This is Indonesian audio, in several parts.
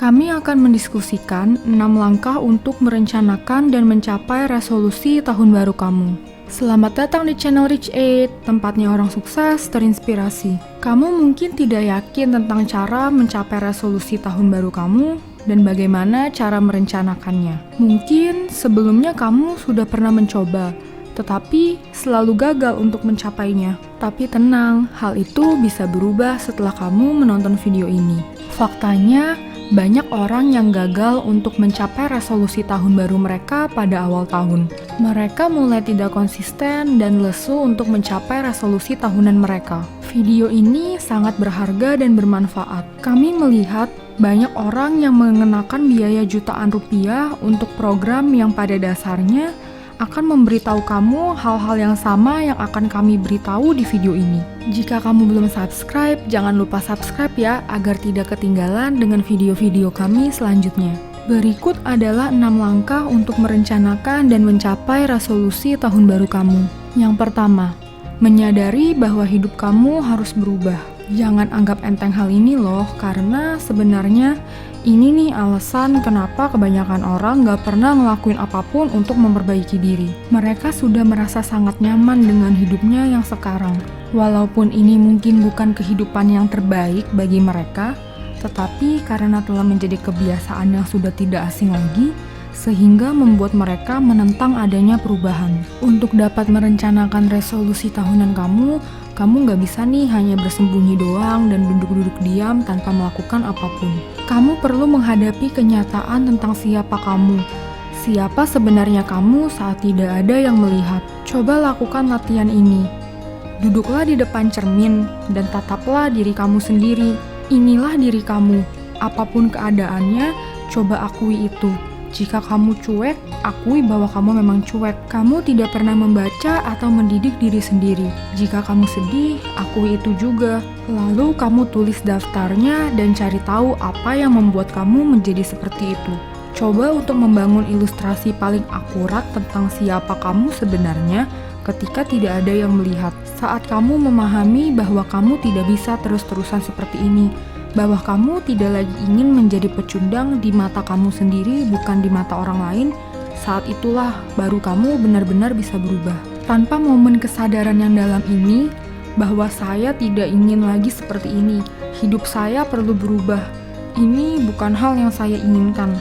Kami akan mendiskusikan 6 langkah untuk merencanakan dan mencapai resolusi tahun baru kamu. Selamat datang di channel Rich 8, tempatnya orang sukses terinspirasi. Kamu mungkin tidak yakin tentang cara mencapai resolusi tahun baru kamu dan bagaimana cara merencanakannya. Mungkin sebelumnya kamu sudah pernah mencoba, tetapi selalu gagal untuk mencapainya. Tapi tenang, hal itu bisa berubah setelah kamu menonton video ini. Faktanya, banyak orang yang gagal untuk mencapai resolusi tahun baru mereka pada awal tahun. Mereka mulai tidak konsisten dan lesu untuk mencapai resolusi tahunan mereka. Video ini sangat berharga dan bermanfaat. Kami melihat banyak orang yang mengenakan biaya jutaan rupiah untuk program yang pada dasarnya akan memberitahu kamu hal-hal yang sama yang akan kami beritahu di video ini. Jika kamu belum subscribe, jangan lupa subscribe ya, agar tidak ketinggalan dengan video-video kami selanjutnya. Berikut adalah 6 langkah untuk merencanakan dan mencapai resolusi tahun baru kamu. Yang pertama, menyadari bahwa hidup kamu harus berubah. Jangan anggap enteng hal ini loh, karena sebenarnya ini nih alasan kenapa kebanyakan orang gak pernah ngelakuin apapun untuk memperbaiki diri. Mereka sudah merasa sangat nyaman dengan hidupnya yang sekarang. Walaupun ini mungkin bukan kehidupan yang terbaik bagi mereka, tetapi karena telah menjadi kebiasaan yang sudah tidak asing lagi, sehingga membuat mereka menentang adanya perubahan. Untuk dapat merencanakan resolusi tahunan kamu gak bisa nih hanya bersembunyi doang dan duduk-duduk diam tanpa melakukan apapun. Kamu perlu menghadapi kenyataan tentang siapa kamu. Siapa sebenarnya kamu saat tidak ada yang melihat. Coba lakukan latihan ini. Duduklah di depan cermin dan tataplah diri kamu sendiri. Inilah diri kamu. Apapun keadaannya, coba akui itu. Jika kamu cuek, akui bahwa kamu memang cuek. Kamu tidak pernah membaca atau mendidik diri sendiri. Jika kamu sedih, akui itu juga. Lalu kamu tulis daftarnya dan cari tahu apa yang membuat kamu menjadi seperti itu. Coba untuk membangun ilustrasi paling akurat tentang siapa kamu sebenarnya ketika tidak ada yang melihat. Saat kamu memahami bahwa kamu tidak bisa terus-terusan seperti ini, bahwa kamu tidak lagi ingin menjadi pecundang di mata kamu sendiri, bukan di mata orang lain, saat itulah baru kamu benar-benar bisa berubah. Tanpa momen kesadaran yang dalam ini, bahwa saya tidak ingin lagi seperti ini, hidup saya perlu berubah, ini bukan hal yang saya inginkan.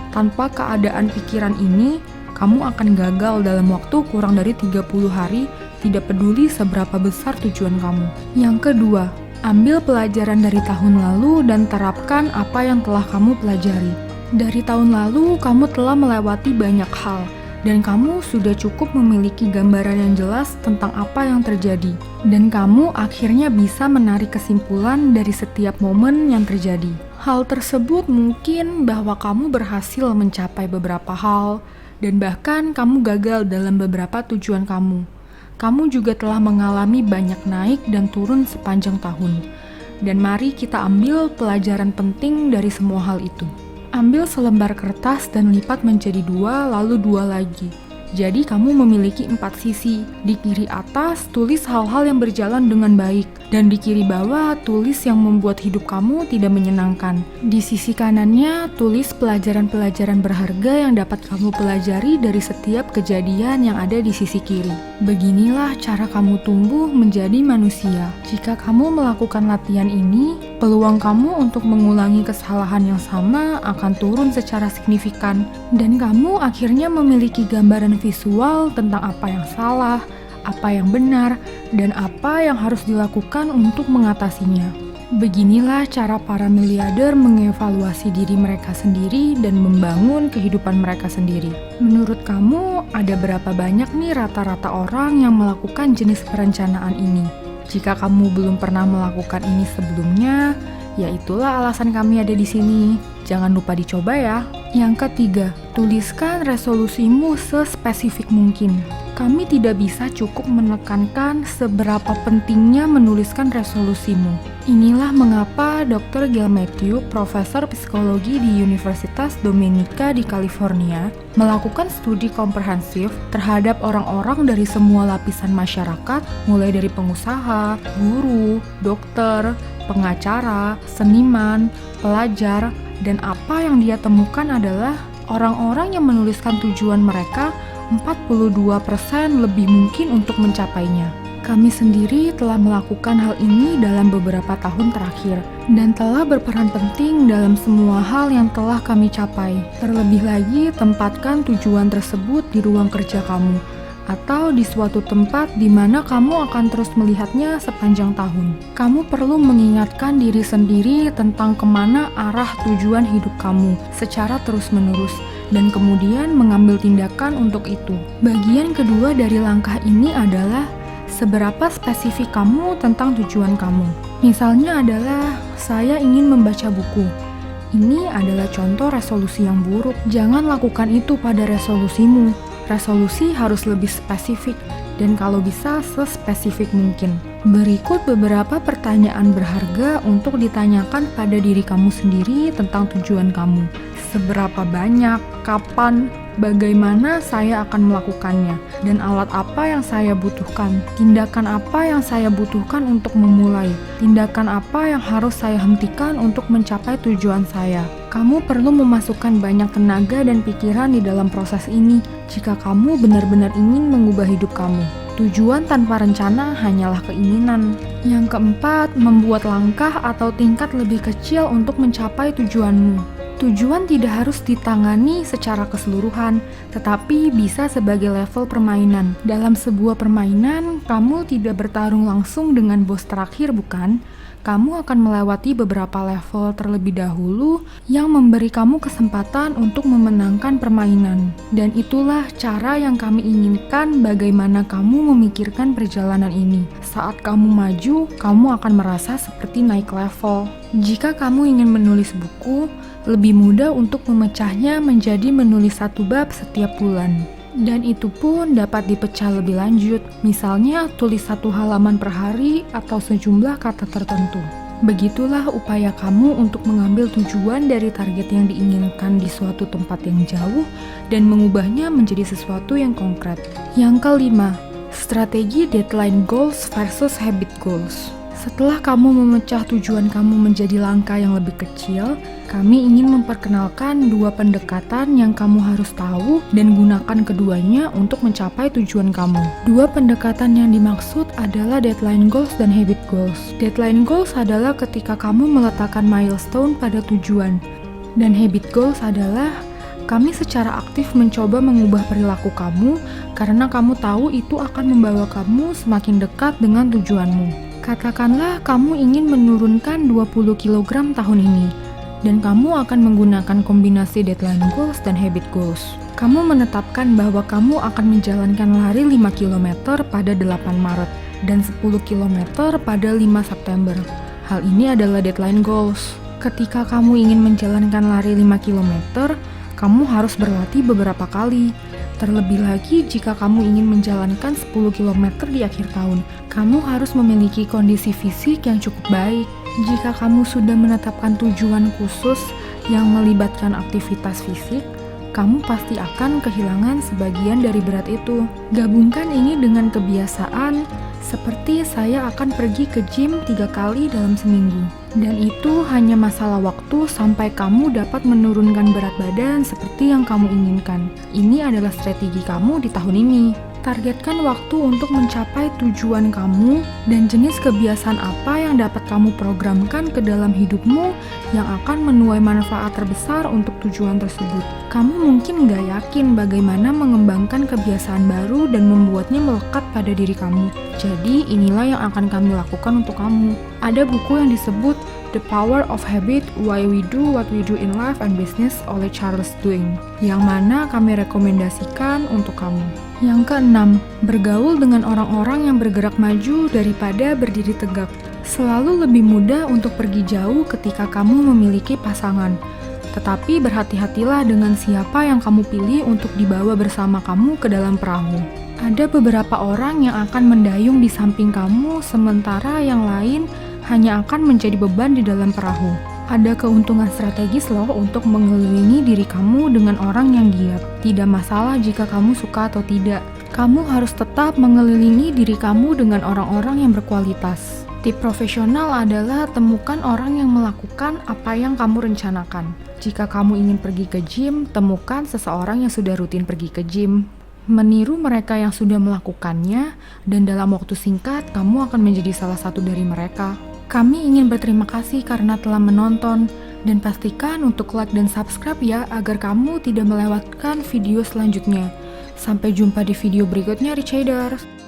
Tanpa keadaan pikiran ini, kamu akan gagal dalam waktu kurang dari 30 hari, tidak peduli seberapa besar tujuan kamu. Yang kedua, ambil pelajaran dari tahun lalu dan terapkan apa yang telah kamu pelajari. Dari tahun lalu, kamu telah melewati banyak hal, dan kamu sudah cukup memiliki gambaran yang jelas tentang apa yang terjadi. Dan kamu akhirnya bisa menarik kesimpulan dari setiap momen yang terjadi. Hal tersebut mungkin bahwa kamu berhasil mencapai beberapa hal, dan bahkan kamu gagal dalam beberapa tujuan kamu. Kamu juga telah mengalami banyak naik dan turun sepanjang tahun. Dan mari kita ambil pelajaran penting dari semua hal itu. Ambil selembar kertas dan lipat menjadi 2, lalu 2 lagi. Jadi kamu memiliki 4 sisi. Di kiri atas, tulis hal-hal yang berjalan dengan baik. Dan di kiri bawah, tulis yang membuat hidup kamu tidak menyenangkan. Di sisi kanannya, tulis pelajaran-pelajaran berharga yang dapat kamu pelajari dari setiap kejadian yang ada di sisi kiri. Beginilah cara kamu tumbuh menjadi manusia. Jika kamu melakukan latihan ini, peluang kamu untuk mengulangi kesalahan yang sama akan turun secara signifikan. Dan kamu akhirnya memiliki gambaran visual tentang apa yang salah, apa yang benar, dan apa yang harus dilakukan untuk mengatasinya. Beginilah cara para miliarder mengevaluasi diri mereka sendiri dan membangun kehidupan mereka sendiri. Menurut kamu, ada berapa banyak nih rata-rata orang yang melakukan jenis perencanaan ini? Jika kamu belum pernah melakukan ini sebelumnya, ya itulah alasan kami ada di sini. Jangan lupa dicoba ya. Yang ketiga, tuliskan resolusimu sespesifik mungkin. Kami tidak bisa cukup menekankan seberapa pentingnya menuliskan resolusimu. Inilah mengapa Dr. Gail Matthew, Profesor Psikologi di Universitas Dominica di California, melakukan studi komprehensif terhadap orang-orang dari semua lapisan masyarakat, mulai dari pengusaha, guru, dokter, pengacara, seniman, pelajar, dan apa yang dia temukan adalah orang-orang yang menuliskan tujuan mereka 42% lebih mungkin untuk mencapainya. Kami sendiri telah melakukan hal ini dalam beberapa tahun terakhir dan telah berperan penting dalam semua hal yang telah kami capai. Terlebih lagi, tempatkan tujuan tersebut di ruang kerja kamu atau di suatu tempat di mana kamu akan terus melihatnya sepanjang tahun. Kamu perlu mengingatkan diri sendiri tentang kemana arah tujuan hidup kamu secara terus-menerus dan kemudian mengambil tindakan untuk itu. Bagian kedua dari langkah ini adalah seberapa spesifik kamu tentang tujuan kamu. Misalnya adalah, saya ingin membaca buku. Ini adalah contoh resolusi yang buruk. Jangan lakukan itu pada resolusimu. Resolusi harus lebih spesifik dan kalau bisa sespesifik mungkin. Berikut beberapa pertanyaan berharga untuk ditanyakan pada diri kamu sendiri tentang tujuan kamu. Seberapa banyak, kapan, bagaimana saya akan melakukannya, dan alat apa yang saya butuhkan, tindakan apa yang saya butuhkan untuk memulai, tindakan apa yang harus saya hentikan untuk mencapai tujuan saya. Kamu perlu memasukkan banyak tenaga dan pikiran di dalam proses ini jika kamu benar-benar ingin mengubah hidup kamu. Tujuan tanpa rencana hanyalah keinginan. Yang keempat, membuat langkah atau tingkat lebih kecil untuk mencapai tujuanmu. Tujuan tidak harus ditangani secara keseluruhan, tetapi bisa sebagai level permainan. Dalam sebuah permainan, kamu tidak bertarung langsung dengan bos terakhir, bukan? Kamu akan melewati beberapa level terlebih dahulu yang memberi kamu kesempatan untuk memenangkan permainan. Dan itulah cara yang kami inginkan bagaimana kamu memikirkan perjalanan ini. Saat kamu maju, kamu akan merasa seperti naik level. Jika kamu ingin menulis buku, lebih mudah untuk memecahnya menjadi menulis satu bab setiap bulan. Dan itu pun dapat dipecah lebih lanjut, misalnya tulis 1 halaman per hari atau sejumlah kata tertentu. Begitulah upaya kamu untuk mengambil tujuan dari target yang diinginkan di suatu tempat yang jauh dan mengubahnya menjadi sesuatu yang konkret. Yang kelima, strategi deadline goals versus habit goals. Setelah kamu memecah tujuan kamu menjadi langkah yang lebih kecil, kami ingin memperkenalkan 2 pendekatan yang kamu harus tahu dan gunakan keduanya untuk mencapai tujuan kamu. 2 pendekatan yang dimaksud adalah deadline goals dan habit goals. Deadline goals adalah ketika kamu meletakkan milestone pada tujuan, dan habit goals adalah kami secara aktif mencoba mengubah perilaku kamu karena kamu tahu itu akan membawa kamu semakin dekat dengan tujuanmu. Katakanlah kamu ingin menurunkan 20 kg tahun ini, dan kamu akan menggunakan kombinasi deadline goals dan habit goals. Kamu menetapkan bahwa kamu akan menjalankan lari 5 km pada 8 Maret dan 10 km pada 5 September. Hal ini adalah deadline goals. Ketika kamu ingin menjalankan lari 5 km, kamu harus berlatih beberapa kali. Terlebih lagi jika kamu ingin menjalankan 10 km di akhir tahun, kamu harus memiliki kondisi fisik yang cukup baik. Jika kamu sudah menetapkan tujuan khusus yang melibatkan aktivitas fisik, kamu pasti akan kehilangan sebagian dari berat itu. Gabungkan ini dengan kebiasaan, seperti saya akan pergi ke gym 3 kali dalam seminggu. Dan itu hanya masalah waktu sampai kamu dapat menurunkan berat badan seperti yang kamu inginkan. Ini adalah strategi kamu di tahun ini. Targetkan waktu untuk mencapai tujuan kamu dan jenis kebiasaan apa yang dapat kamu programkan ke dalam hidupmu yang akan menuai manfaat terbesar untuk tujuan tersebut. Kamu mungkin nggak yakin bagaimana mengembangkan kebiasaan baru dan membuatnya melekat pada diri kamu. Jadi inilah yang akan kami lakukan untuk kamu. Ada buku yang disebut The Power of Habit, Why We Do What We Do in Life and Business oleh Charles Duhigg, yang mana kami rekomendasikan untuk kamu. Yang keenam, bergaul dengan orang-orang yang bergerak maju daripada berdiri tegak. Selalu lebih mudah untuk pergi jauh ketika kamu memiliki pasangan. Tetapi berhati-hatilah dengan siapa yang kamu pilih untuk dibawa bersama kamu ke dalam perahu. Ada beberapa orang yang akan mendayung di samping kamu, sementara yang lain hanya akan menjadi beban di dalam perahu. Ada keuntungan strategis loh untuk mengelilingi diri kamu dengan orang yang giat. Tidak masalah jika kamu suka atau tidak. Kamu harus tetap mengelilingi diri kamu dengan orang-orang yang berkualitas. Tip profesional adalah temukan orang yang melakukan apa yang kamu rencanakan. Jika kamu ingin pergi ke gym, temukan seseorang yang sudah rutin pergi ke gym. Meniru mereka yang sudah melakukannya, dan dalam waktu singkat, kamu akan menjadi salah satu dari mereka. Kami ingin berterima kasih karena telah menonton, dan pastikan untuk like dan subscribe ya, agar kamu tidak melewatkan video selanjutnya. Sampai jumpa di video berikutnya, Rich Haters.